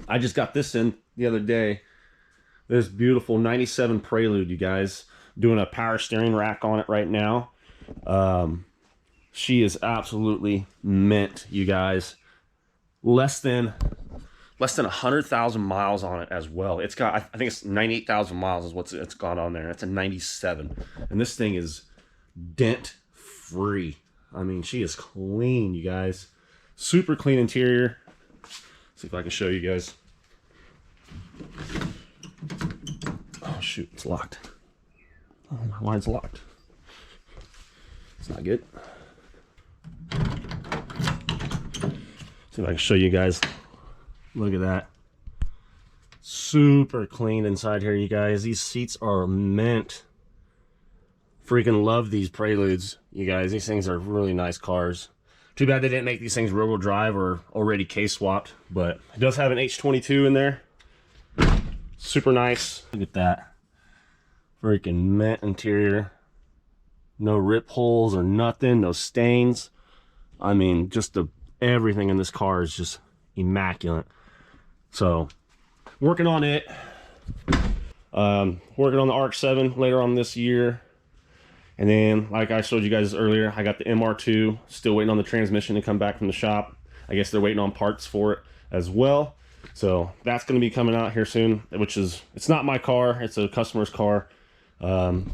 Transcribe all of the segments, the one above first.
I just got this in the other day. This beautiful 97 Prelude, you guys. Doing a power steering rack on it right now. She is absolutely mint, you guys. Less than 100,000 miles on it as well. It's got, I think it's 98,000 miles is what it's got on there. It's a 97. And this thing is dent free. I mean, she is clean, you guys. Super clean interior. See if I can show you guys. Oh shoot, it's locked. I don't know why it's locked. It's not good. See if I can show you guys. Look at that. Super clean inside here, you guys. These seats are mint. Freaking love these Preludes, you guys. These things are really nice cars. Too bad they didn't make these things rear-wheel drive or already case-swapped, but it does have an H22 in there. Super nice. Look at that. Freaking mint interior. No rip holes or nothing, no stains. I mean, just everything in this car is just immaculate. So, working on it. Working on the RX-7 later on this year. And then, like I showed you guys earlier, I got the MR2. Still waiting on the transmission to come back from the shop. I guess they're waiting on parts for it as well. So, that's going to be coming out here soon, which is, it's not my car. It's a customer's car.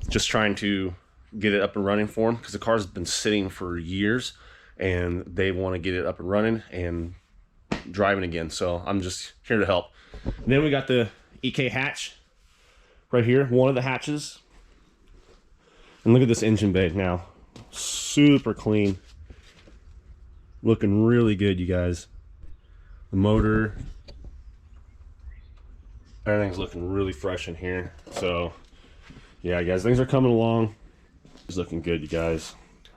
Just trying to get it up and running for them because the car's been sitting for years and they want to get it up and running and driving again. So I'm just here to help. And then we got the EK hatch right here, one of the hatches. And look at this engine bay now. Super clean. Looking really good, you guys. The motor, everything's looking really fresh in here. So yeah, guys, things are coming along. It's looking good, you guys.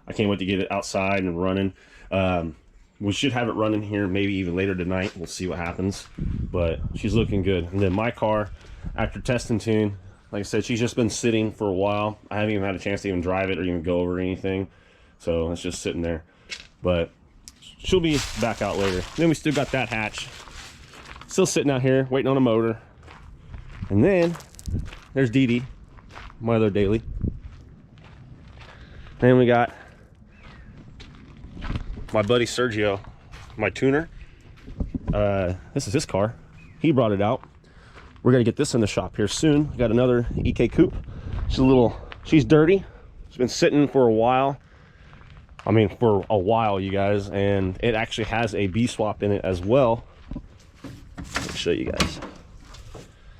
I can't wait to get it outside and running. We should have it running here maybe even later tonight. We'll see what happens. But she's looking good. And then my car, after test and tune, like I said, she's just been sitting for a while. I haven't even had a chance to even drive it or even go over anything. So it's just sitting there. But she'll be back out later. Then we still got that hatch. Still sitting out here, waiting on a motor. And then, there's Dee Dee, my other daily. Then we got my buddy Sergio, my tuner. This is his car. He brought it out. We're gonna get this in the shop here soon. We got another EK coupe. She's dirty. It's been sitting for a while. I mean, for a while, you guys. And it actually has a B swap in it as well. Let me show you guys.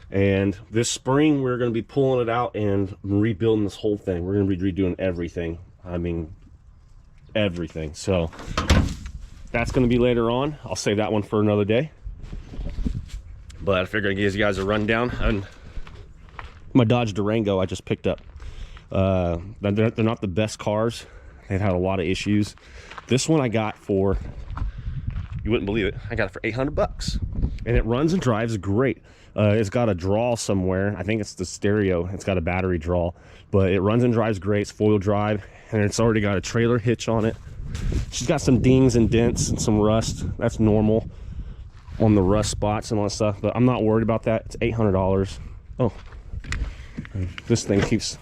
And this spring, we're going to be pulling it out and rebuilding this whole thing. We're going to be redoing everything. I mean, everything. So that's going to be later on. I'll save that one for another day. But I figured I'd give you guys a rundown on my Dodge Durango I just picked up. They're not the best cars. They've had a lot of issues. This one I got for, you wouldn't believe it, I got it for 800 bucks. And it runs and drives great. It's got a draw somewhere. I think it's the stereo. It's got a battery draw, but it runs and drives great. It's four-wheel drive, and it's already got a trailer hitch on it. She's got some dings and dents and some rust. That's normal on the rust spots and all that stuff, but I'm not worried about that. It's $800. Oh, this thing keeps,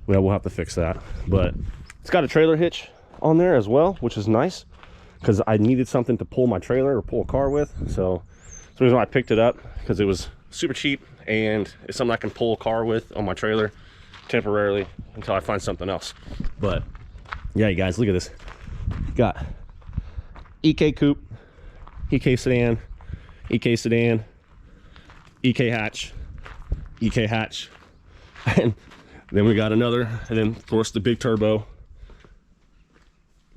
well, we'll have to fix that. But it's got a trailer hitch on there as well, which is nice because I needed something to pull my trailer or pull a car with. So that's the reason why I picked it up, because it was super cheap and it's something I can pull a car with on my trailer temporarily until I find something else. But yeah, you guys, look at this. Got EK coupe, EK sedan, EK sedan, EK hatch, and then we got another, and then of course the big turbo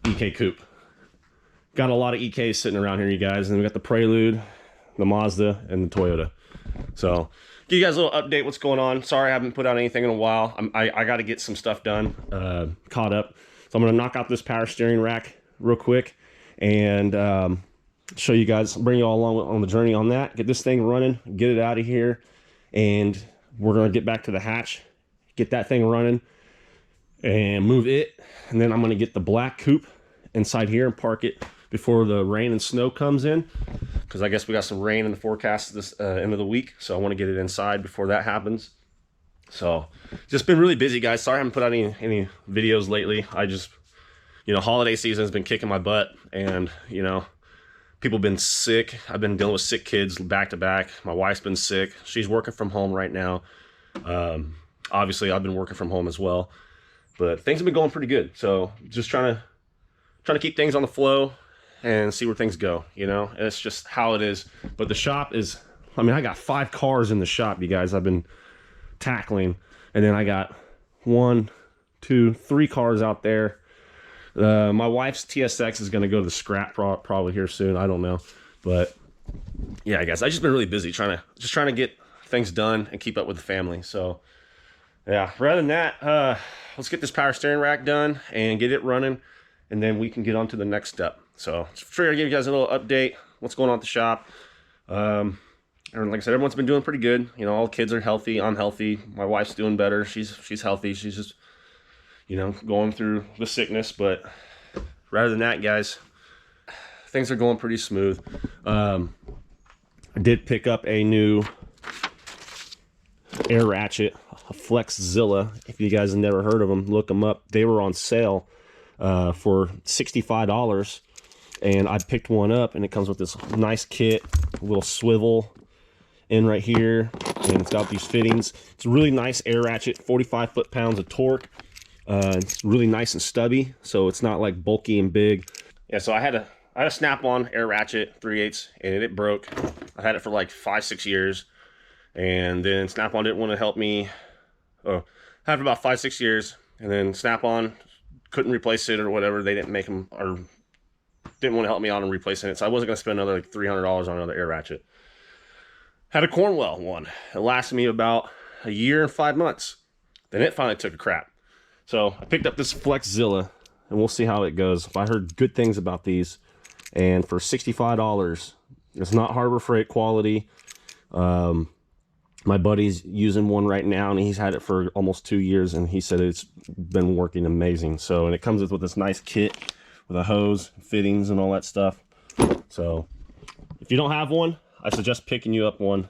EK coupe. Got a lot of EKs sitting around here, you guys, and then we got the Prelude, the Mazda, and the Toyota. So give you guys a little update what's going on. Sorry I haven't put out anything in a while. I got to get some stuff done, caught up. So I'm going to knock out this power steering rack real quick and show you guys, bring you all along on the journey on that. Get this thing running, get it out of here, and we're going to get back to the hatch, get that thing running, and move it. And then I'm going to get the black coupe inside here and park it before the rain and snow comes in. because I guess we got some rain in the forecast this end of the week, so I want to get it inside before that happens. So just been really busy, guys. Sorry I haven't put out any videos lately. I just, you know, holiday season has been kicking my butt, and you know, people have been sick. I've been dealing with sick kids back to back. My wife's been sick. She's working from home right now. Obviously I've been working from home as well, but things have been going pretty good. So just trying to keep things on the flow and see where things go, you know. And it's just how it is. But the shop is, I mean, I got 5 cars in the shop, you guys. I've been tackling, and then I got 1, 2, 3 cars out there. My wife's TSX is going to go to the scrap probably here soon. I don't know, but yeah, guys, I've just been really busy trying to get things done and keep up with the family. So yeah, rather than that, let's get this power steering rack done and get it running, and then we can get on to the next step. So just sure to give you guys a little update what's going on at the shop. And like I said, everyone's been doing pretty good. You know, all the kids are healthy. I'm healthy. My wife's doing better. She's healthy. She's just, you know, going through the sickness. But rather than that, guys, things are going pretty smooth. I did pick up a new air ratchet, a Flexzilla. If you guys have never heard of them, look them up. They were on sale for $65, and I picked one up, and it comes with this nice kit, a little swivel in right here, and it's got these fittings. It's a really nice air ratchet, 45 foot-pounds of torque. It's really nice and stubby, so it's not like bulky and big. Yeah, so I had a snap-on air ratchet 3/8, and it broke. I had it for like 5-6 years, and then Snap-on didn't want to help me. I had it for about 5-6 years, and then Snap-on couldn't replace it or whatever. They didn't make them, or didn't want to help me out on replacing it, so I wasn't going to spend another like $300 on another air ratchet. Had a Cornwell one. It lasted me about a year and 5 months. Then it finally took a crap. So I picked up this Flexzilla, and we'll see how it goes. I heard good things about these, and for $65, it's not Harbor Freight quality. My buddy's using one right now, and he's had it for almost 2 years, and he said it's been working amazing. So, and it comes with this nice kit with a hose, fittings, and all that stuff. So if you don't have one, I suggest picking you up one,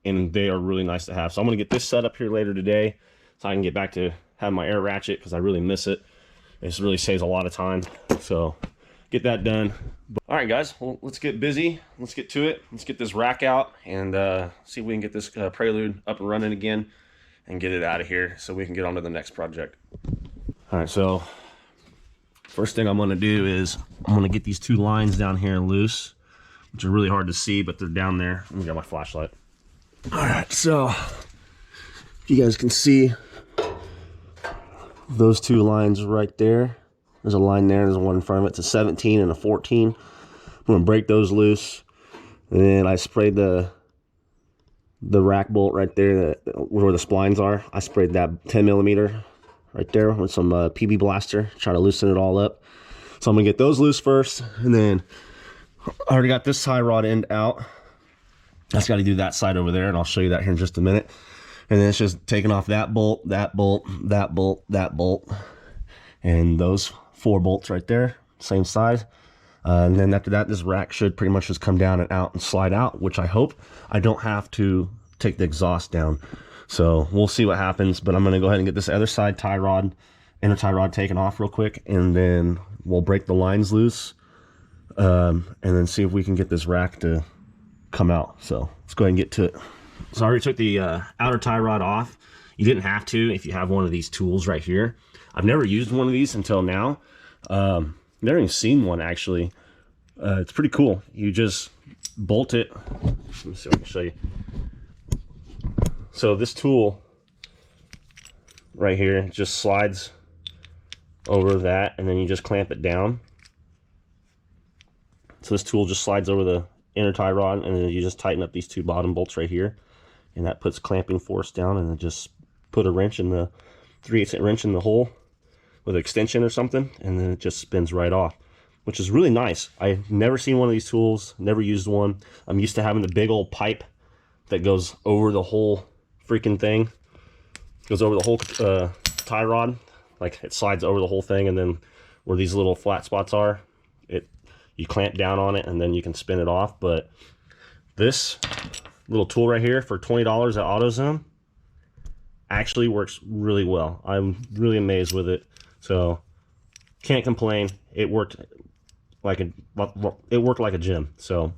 and they are really nice to have. So I'm going to get this set up here later today so I can get back to having my air ratchet, because I really miss it. It really saves a lot of time. So get that done. All right, guys, well, let's get busy. Let's get to it. Let's get this rack out and see if we can get this Prelude up and running again and get it out of here so we can get on to the next project. All right, so first thing I'm going to do is I'm going to get these 2 lines down here loose, which are really hard to see, but they're down there. Let me get my flashlight. All right, so you guys can see those 2 lines right there. There's a line there, there's one in front of it. It's a 17 and a 14. I'm going to break those loose. And then I sprayed the rack bolt right there where the splines are. I sprayed that 10 millimeter right there with some PB Blaster, try to loosen it all up. So I'm going to get those loose first, and then I already got this tie rod end out. I just got to do that side over there, and I'll show you that here in just a minute. And then it's just taking off that bolt, that bolt, that bolt, that bolt, and those 4 bolts right there, same size. And then after that, this rack should pretty much just come down and out and slide out, which I hope I don't have to take the exhaust down. So we'll see what happens, but I'm going to go ahead and get this other side tie rod, inner tie rod taken off real quick, and then we'll break the lines loose, and then see if we can get this rack to come out. So let's go ahead and get to it. So I already took the outer tie rod off. You didn't have to if you have one of these tools right here. I've never used one of these until now. Never even seen one, actually. It's pretty cool. You just bolt it. Let me see if I can show you. So this tool right here just slides over that, and then you just clamp it down. So this tool just slides over the inner tie rod, and then you just tighten up these 2 bottom bolts right here, and that puts clamping force down, and then just put a wrench in the 3/8 wrench in the hole with an extension or something, and then it just spins right off, which is really nice. I've never seen one of these tools, never used one. I'm used to having the big old pipe that goes over the whole freaking thing, goes over the whole tie rod, like it slides over the whole thing, and then where these little flat spots are, you clamp down on it and then you can spin it off. But this little tool right here for $20 at AutoZone actually works really well. I'm really amazed with it. So can't complain. It worked like a gem. So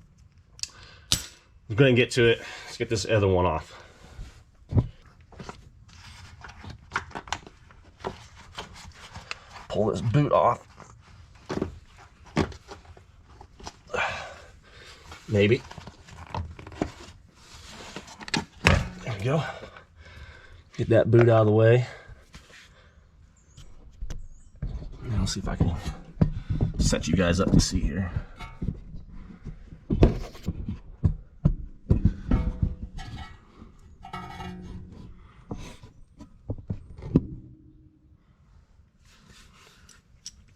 I'm gonna get to it. Let's get this other one off. Pull this boot off. Maybe. There we go. Get that boot out of the way. Now let's see if I can set you guys up to see here.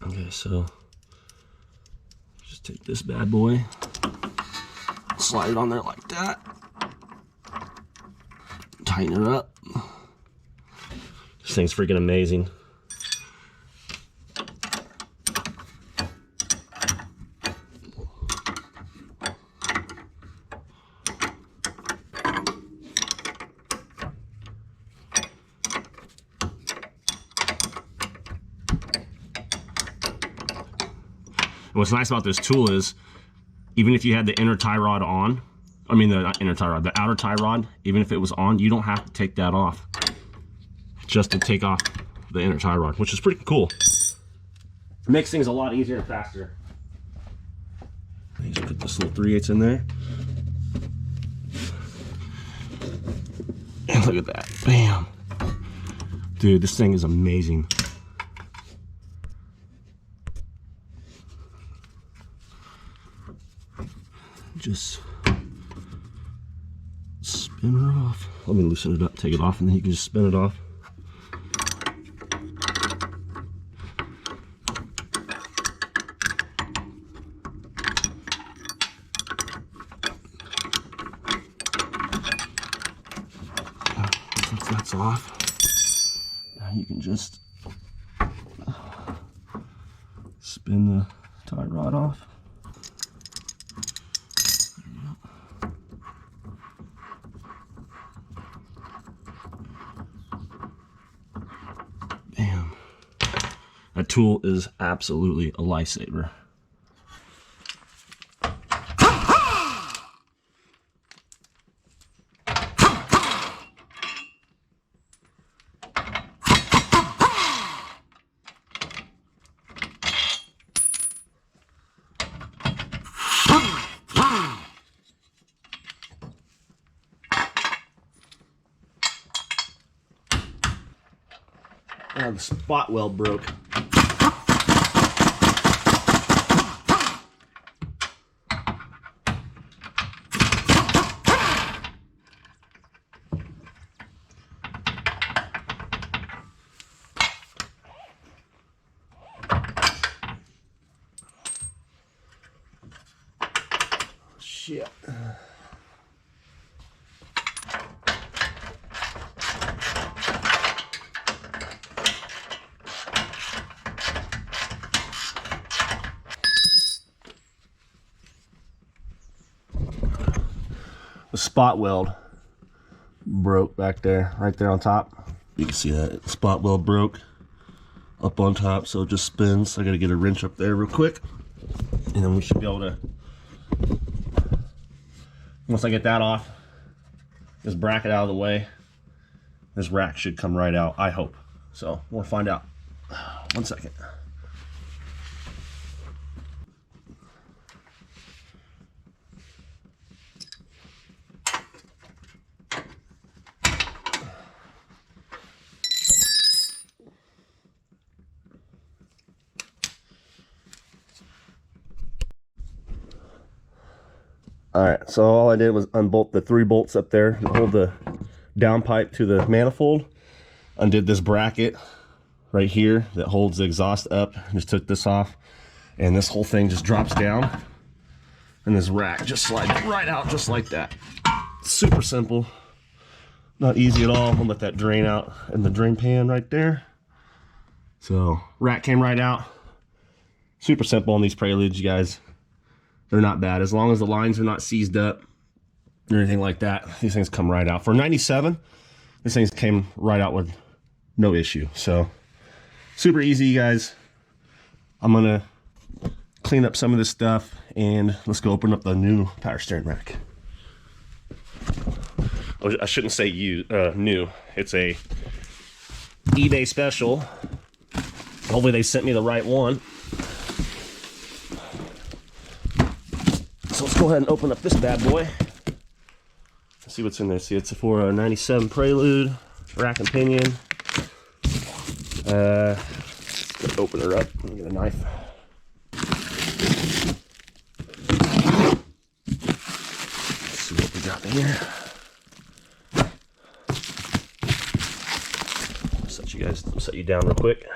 Okay, so just take this bad boy, slide it on there like that, tighten it up. This thing's freaking amazing. What's nice about this tool is, even if you had the inner tie rod on, not inner tie rod, the outer tie rod, even if it was on, you don't have to take that off just to take off the inner tie rod, which is pretty cool. It makes things a lot easier and faster. You just put this little 3/8 in there. And look at that, bam. Dude, this thing is amazing. Just spin her off. Let me loosen it up, take it off, and then you can just spin it off. Once that's off, now you can just spin the tie rod off. Bam. That tool is absolutely a lifesaver. The spot weld broke. Shit. The spot weld broke back there, right there on top. You can see that spot weld broke up on top, so it just spins. I gotta get a wrench up there real quick, and then we should be able to, once I get that off, this bracket out of the way, this rack should come right out, I hope. So we'll find out. 1 second. Alright, so all I did was unbolt the 3 bolts up there and hold the down pipe to the manifold. Undid this bracket right here that holds the exhaust up. Just took this off, and this whole thing just drops down, and this rack just slides right out just like that. Super simple, not easy at all. I'm gonna let that drain out in the drain pan right there. So rack came right out. Super simple on these Preludes, you guys. they're not bad. As long as the lines are not seized up or anything like that, these things come right out. For 97, this thing came right out with no issue. So super easy, you guys. I'm gonna clean up some of this stuff and let's go open up the new power steering rack. Oh, I shouldn't say new. It's a eBay special. Hopefully they sent me the right one. So let's go ahead and open up this bad boy. Let's see what's in there. See, it's for a 97 Prelude, rack and pinion. Let's open her up. Let me get a knife. Let's see what we got in here. Set you down real quick.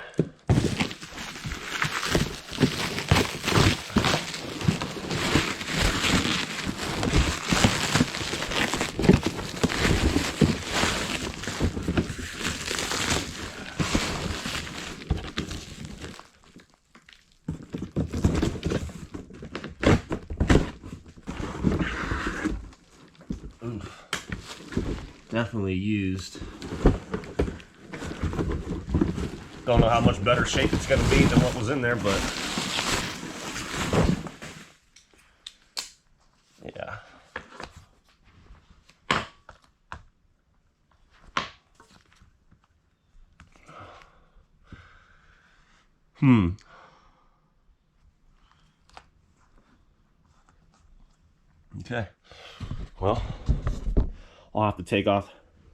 Definitely used. Don't know how much better shape it's going to be than what was in there, but yeah. Okay. Well, I'll have to take off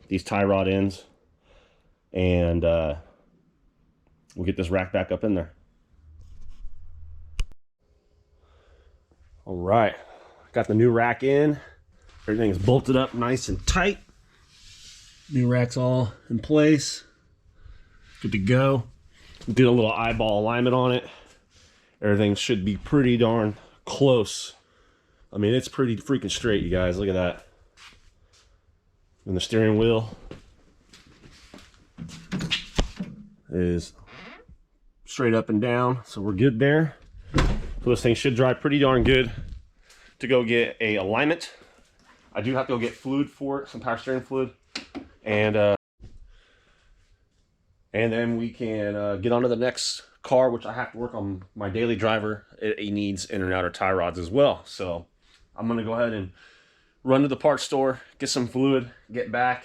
these tie rod ends and we'll get this rack back up in there. All right, got the new rack in. Everything is bolted up nice and tight. New rack's all in place. Good to go. Did a little eyeball alignment on it. Everything should be pretty darn close. I mean, it's pretty freaking straight, you guys. Look at that. And the steering wheel is straight up and down, so we're good there. So this thing should drive pretty darn good. To go get a alignment, I do have to go get fluid for it, some power steering fluid, and then we can get on to the next car, which I have to work on my daily driver. It needs inner and outer tie rods as well. So I'm gonna go ahead and run to the parts store, get some fluid, get back,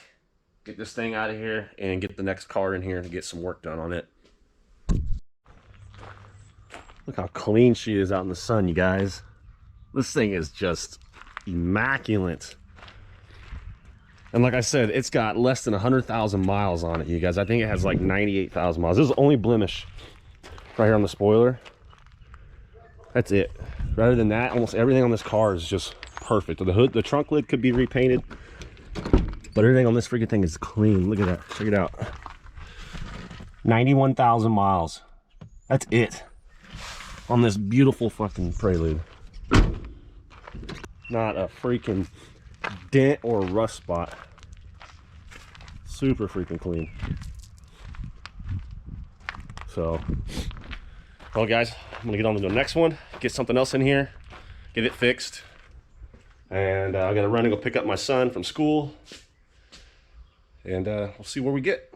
get this thing out of here, and get the next car in here to get some work done on it. Look how clean she is out in the sun, you guys. This thing is just immaculate. And like I said, it's got less than 100,000 miles on it, you guys. I think it has like 98,000 miles. This is the only blemish right here on the spoiler. That's it. Rather than that, almost everything on this car is just perfect. The hood, the trunk lid could be repainted, but everything on this freaking thing is clean. Look at that. Check it out. 91,000 miles. That's it on this beautiful fucking Prelude. Not a freaking dent or rust spot. Super freaking clean. So, well guys, I'm gonna get on to the next one, get something else in here, get it fixed, and I gotta run and go pick up my son from school, and we'll see where we get.